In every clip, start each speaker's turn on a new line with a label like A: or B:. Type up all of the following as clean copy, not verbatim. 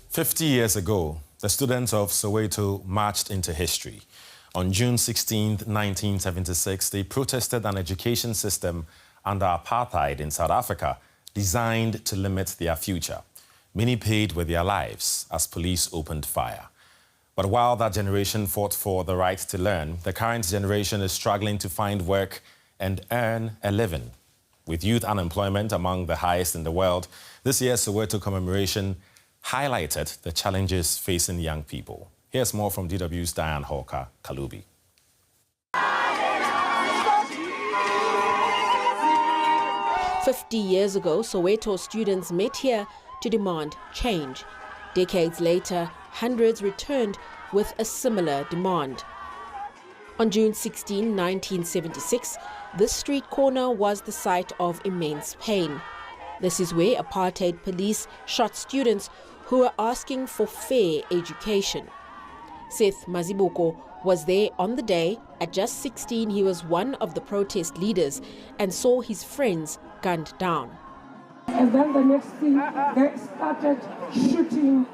A: 50 years ago, the students of Soweto marched into history. On June 16, 1976, they protested an education system under apartheid in South Africa designed to limit their future. Many paid with their lives as police opened fire. But while that generation fought for the right to learn, the current generation is struggling to find work and earn a living. With youth unemployment among the highest in the world, this year's Soweto commemoration highlighted the challenges facing young people. Here's more from DW's Diane Hawker Kalubi.
B: "50 years ago, Soweto students met here to demand change. Decades later, hundreds returned with a similar demand. On June 16, 1976, this street corner was the site of immense pain. This is where apartheid police shot students who were asking for fair education. Seth Mazibuko was there on the day. At just 16, he was one of the protest leaders and saw his friends gunned down.
C: And then the next thing, they started shooting.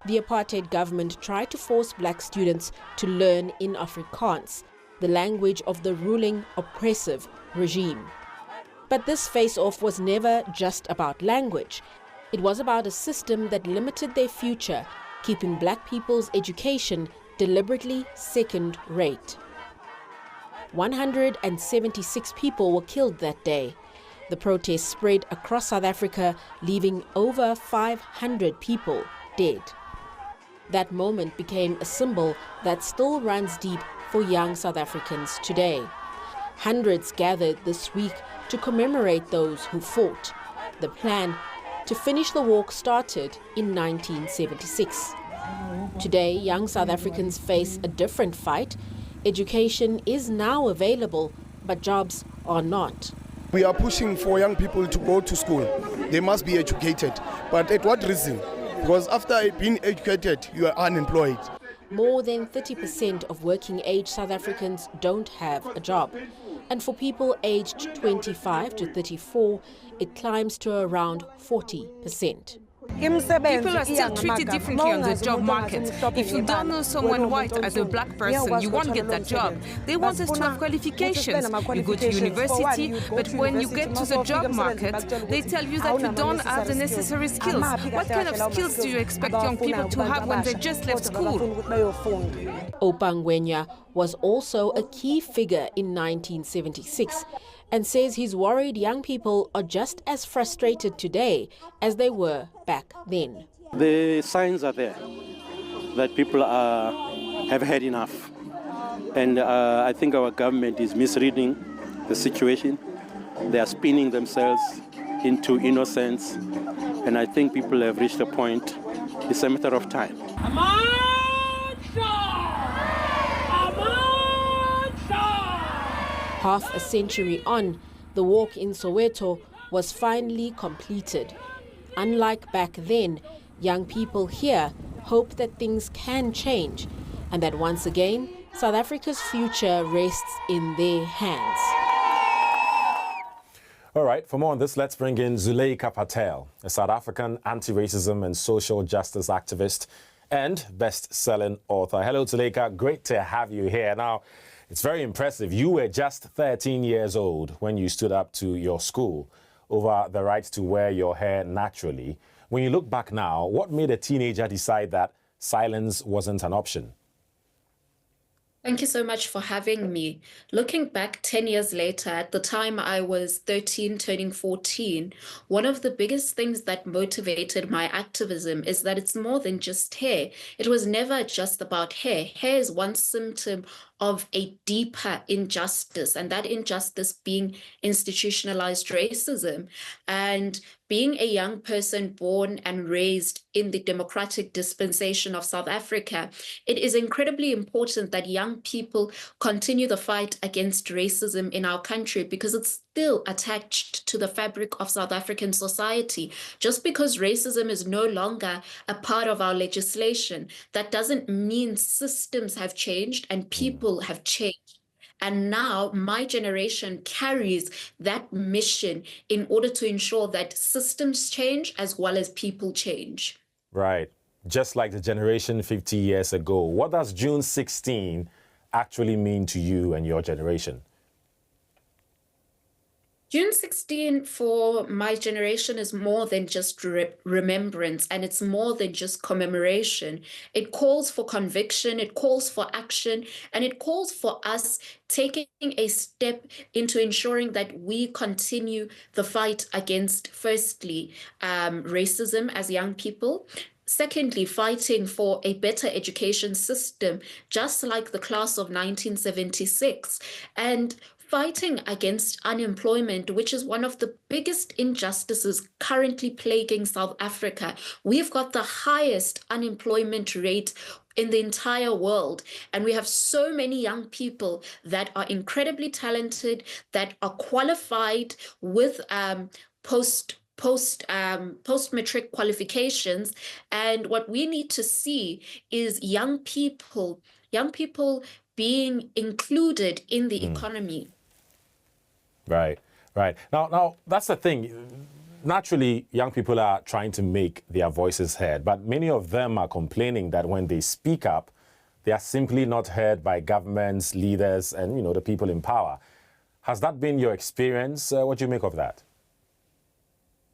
B: The apartheid government tried to force black students to learn in Afrikaans, the language of the ruling oppressive regime. But this face-off was never just about language. It was about a system that limited their future, keeping black people's education deliberately second-rate. 176 people were killed that day. The protests spread across South Africa, leaving over 500 people dead. That moment became a symbol that still runs deep for young South Africans today. Hundreds gathered this week to commemorate those who fought. The plan to finish the walk started in 1976. Today, young South Africans face a different fight. Education is now available, but jobs are not.
D: We are pushing for young people to go to school. They must be educated. But at what reason? Because after being educated, you are unemployed.
B: More than 30% of working-age South Africans don't have a job. And for people aged 25 to 34, it climbs to around 40%.
E: People are still treated differently on the job market. If you don't know someone white as a black person, you won't get that job. They want us to have qualifications. You go to university, but when you get to the job market, they tell you that you don't have the necessary skills. What kind of skills do you expect young people to have when they just left school?
B: Opangwenya was also a key figure in 1976 and says he's worried young people are just as frustrated today as they were back then.
F: The signs are there that people have had enough. And I think our government is misreading the situation. They are spinning themselves into innocence. And I think people have reached a point. It's a matter of time.
B: Half a century on, the walk in Soweto was finally completed. Unlike back then, young people here hope that things can change and that once again, South Africa's future rests in their hands.
A: All right, for more on this, let's bring in Zulaikha Patel, a South African anti-racism and social justice activist and best-selling author. Hello, Zulaikha. Great to have you here. Now, it's very impressive. You were just 13 years old when you stood up to your school over the right to wear your hair naturally. When you look back now, what made a teenager decide that silence wasn't an option?
G: Thank you so much for having me. Looking back 10 years later, at the time I was 13, turning 14, one of the biggest things that motivated my activism is that it's more than just hair. It was never just about hair. Hair is one symptom of a deeper injustice, and that injustice being institutionalized racism. And being a young person born and raised in the democratic dispensation of South Africa, it is incredibly important that young people continue the fight against racism in our country, because it's still attached to the fabric of South African society. Just because racism is no longer a part of our legislation, that doesn't mean systems have changed and people have changed. And now my generation carries that mission in order to ensure that systems change as well as people change.
A: Right. Just like the generation 50 years ago. What does June 16 actually mean to you and your generation?
G: June 16 for my generation is more than just remembrance, and it's more than just commemoration. It calls for conviction, it calls for action, and it calls for us taking a step into ensuring that we continue the fight against, firstly, racism as young people. Secondly, fighting for a better education system, just like the class of 1976. And fighting against unemployment, which is one of the biggest injustices currently plaguing South Africa. We've got the highest unemployment rate in the entire world. And we have so many young people that are incredibly talented, that are qualified with post-matric qualifications. And what we need to see is young people being included in the economy.
A: Right, right. Now that's the thing. Naturally, young people are trying to make their voices heard, but many of them are complaining that when they speak up, they are simply not heard by governments, leaders, and the people in power. Has that been your experience? What do you make of that?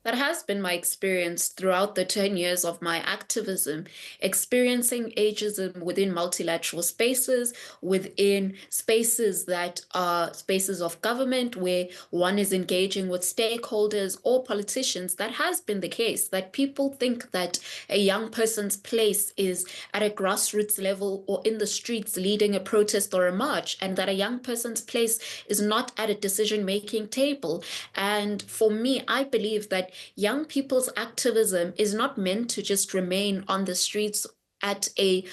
G: That has been my experience throughout the 10 years of my activism, experiencing ageism within multilateral spaces, within spaces that are spaces of government where one is engaging with stakeholders or politicians. That has been the case, that people think that a young person's place is at a grassroots level or in the streets leading a protest or a march, and that a young person's place is not at a decision-making table. And for me, I believe that young people's activism is not meant to just remain on the streets at a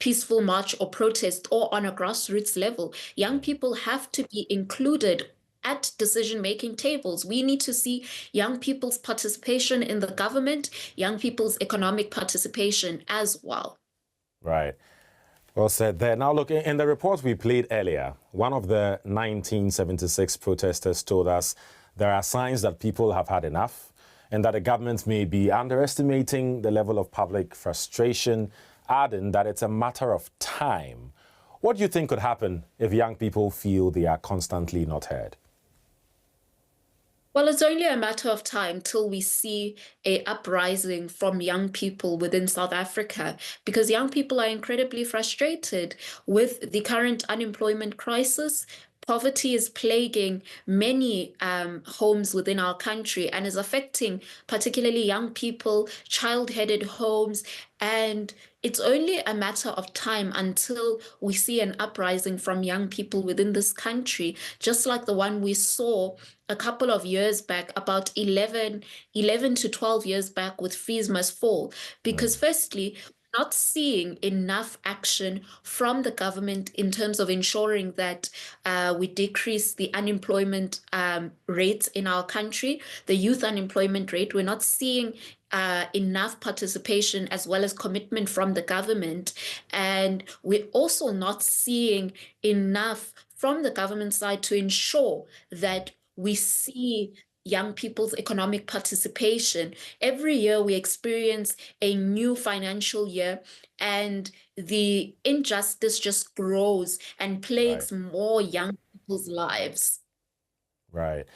G: peaceful march or protest or on a grassroots level. Young people have to be included at decision-making tables. We need to see young people's participation in the government, young people's economic participation as well.
A: Right. Well said there. Now, look, in the report we played earlier, one of the 1976 protesters told us there are signs that people have had enough, and that the government may be underestimating the level of public frustration, adding that it's a matter of time. What do you think could happen if young people feel they are constantly not heard?
G: Well, it's only a matter of time till we see an uprising from young people within South Africa, because young people are incredibly frustrated with the current unemployment crisis. Poverty is plaguing many homes within our country and is affecting particularly young people, child-headed homes. And it's only a matter of time until we see an uprising from young people within this country, just like the one we saw a couple of years back, about 11 to 12 years back with Fees Must Fall. Because firstly, not seeing enough action from the government in terms of ensuring that we decrease the unemployment rates in our country, the youth unemployment rate. We're not seeing enough participation as well as commitment from the government. And we're also not seeing enough from the government side to ensure that we see young people's economic participation. Every year we experience a new financial year, and the injustice just grows and plagues more young people's lives.
A: Right.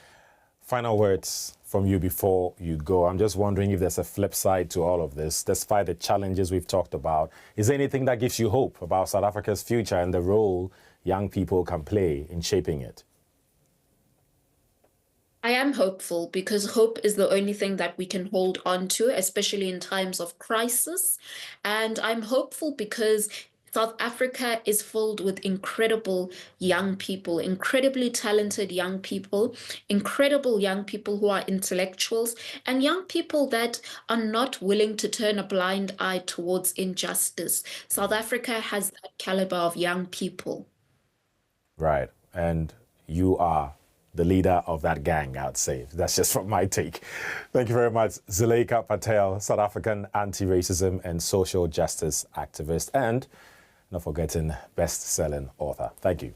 A: Final words from you before you go. I'm just wondering if there's a flip side to all of this, despite the challenges we've talked about. Is there anything that gives you hope about South Africa's future and the role young people can play in shaping it?
G: I am hopeful, because hope is the only thing that we can hold on to, especially in times of crisis. And I'm hopeful because South Africa is filled with incredible young people, incredibly talented young people, incredible young people who are intellectuals, and young people that are not willing to turn a blind eye towards injustice. South Africa has that caliber of young people.
A: Right. And you are the leader of that gang, I'd say. That's just from my take. Thank you very much, Zulaikha Patel, South African anti-racism and social justice activist, and not forgetting best-selling author. Thank you.